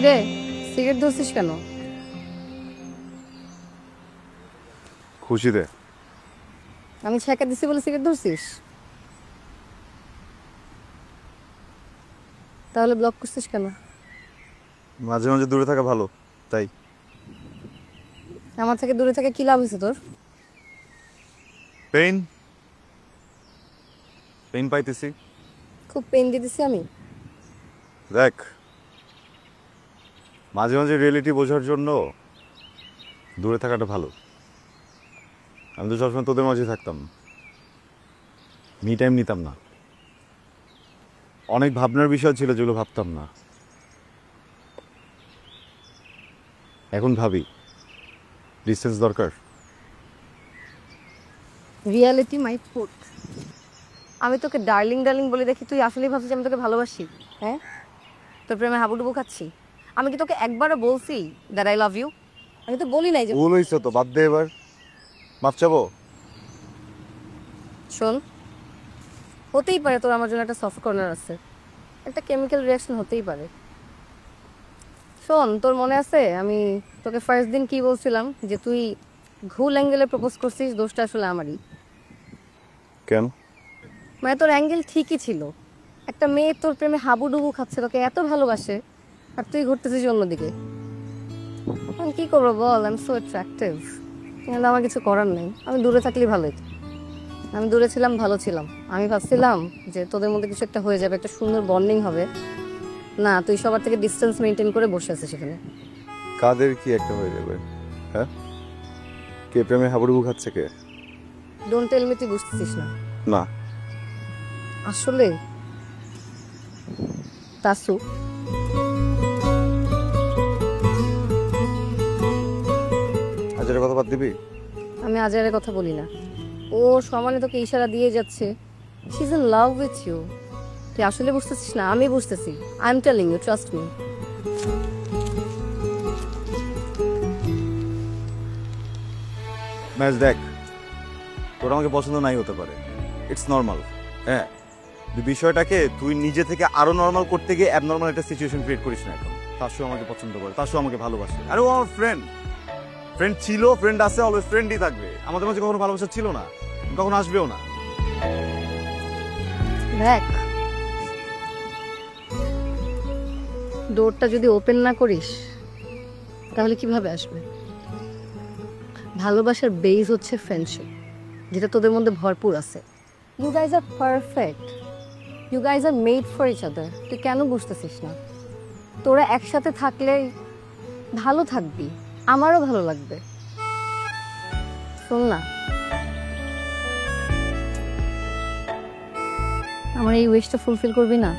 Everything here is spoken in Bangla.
কিরে সিগারেট ধরছিস কেন? খুশিতে। আমি ছেঁকা দিছি বলে সিগারেট ধরছিস? তাহলে ব্লক করছিস কেন? মাঝে মাঝে দূরে থাকা ভালো, তাই। আমার থেকে দূরে থেকে কি লাভ হয়েছে তোর? পেইন পেইন পাইতেছি। খুব পেন দিতেছি আমি? দেখ, মাঝে মাঝে রিয়েলিটি বোঝার জন্য দূরে থাকাটা ভালো। আমি তো সবসময় তোদের মাঝে থাকতাম, মি টাইম নিতাম না। অনেক ভাবনার বিষয় ছিল যেগুলো ভাবতাম না, এখন ভাবি। ডিস্টেন্স দরকার। Reality my food. আমি তোকে ডার্লিং ডার্লিং বলে দেখি, তুই আসলেই ভাবছিস আমি তোকে ভালোবাসি? হ্যাঁ, তোর প্রেমে হাবুডুবু খাচ্ছি? আমি কি তোকে একবারও বলছি দ্যাট আই লাভ ইউ? আমি তো বলি নাই যে। ভুল হয়েছে তো, বাদ দে এবার। মাফ চাবো। শোন, হতেই পারে তোর আমার জন্য একটা সফট কর্নার আছে, একটা কেমিক্যাল রিয়াকশন হতেই পারে। শোন, তোর মনে আছে আমি তোকে ফার্স্ট দিন কি বলছিলাম, যে তুই ভুল অ্যাঙ্গেলে প্রপোজ করছিস, দোষটা আসলে আমারই। কেন? মানে তোর অ্যাঙ্গেল ঠিকই ছিল, একটা মেয়ে তোর প্রেমে হাবুডুবু খাচ্ছে, তোকে এত ভালোবাসে, আর তুই ঘুরতেছিস অন্যদিকে। আমি কি করবো বল, আই এম সো অ্যাট্রাকটিভ। তাহলে আমার কিছু করার নেই, আমি দূরে থাকলেই ভালো হতো। আমি দূরে ছিলাম, ভালো ছিলাম। আমি ভাবছিলাম যে তোদের মধ্যে কিছু একটা হয়ে যাবে, একটা সুন্দর বন্ডিং হবে। না, তুই সবার থেকে ডিস্টেন্স মেনটেন করে বসে আছিস সেখানে। কাদের কি একটা হয়ে যাবে? হ্যাঁ, কে প্রেমে হাবুডুবু খাচ্ছে কে? ডোন্ট টেল মি তুই বুঝতেছিস না। না। আসলে তাসু, আজের কথা বাদ দিবি? আমি আজারের কথা বলি না, ও সমানে তোকে ইশারা দিয়ে যাচ্ছে। She is in love with you. তুই আসলে বুঝতেছিস না, আমি বুঝতেছি। I am telling you, trust me. Match দেখ, তোর আমাকে পছন্দ নাই হতে পারে, ইটস নর্মাল। হ্যাঁ, বিষয়টাকে তুই নিজে থেকে আরো নর্মাল করতে গিয়ে অ্যাবনর্মাল একটা সিচুয়েশন ক্রিয়েট করিস না। এখন তাসু আমাকে পছন্দ করে, তাসু আমাকে ভালোবাসে, আরে ও আমার ফ্রেন্ড। ফ্রেন্ড ছিল, ফ্রেন্ড আছে, অলওয়েজ ফ্রেন্ডই থাকবে। আমাদের মাঝে কখনো ভালোবাসা ছিল না, কখনো আসবেও না। দেখ, ডোরটা যদি ওপেন না করিস তাহলে কিভাবে আসবে? ভালোবাসার বেস হচ্ছে ফ্রেন্ডশিপ, যেটা তোদের মধ্যে ভরপুর আছে। You guys are perfect, you guys are made for each other. তুই কেন বুঝতেছিস না? তোরা একসাথে থাকলে ভালো থাকবি, আমারও ভালো লাগবে। শোন না, আমার এই উইশটা ফুলফিল করবি না?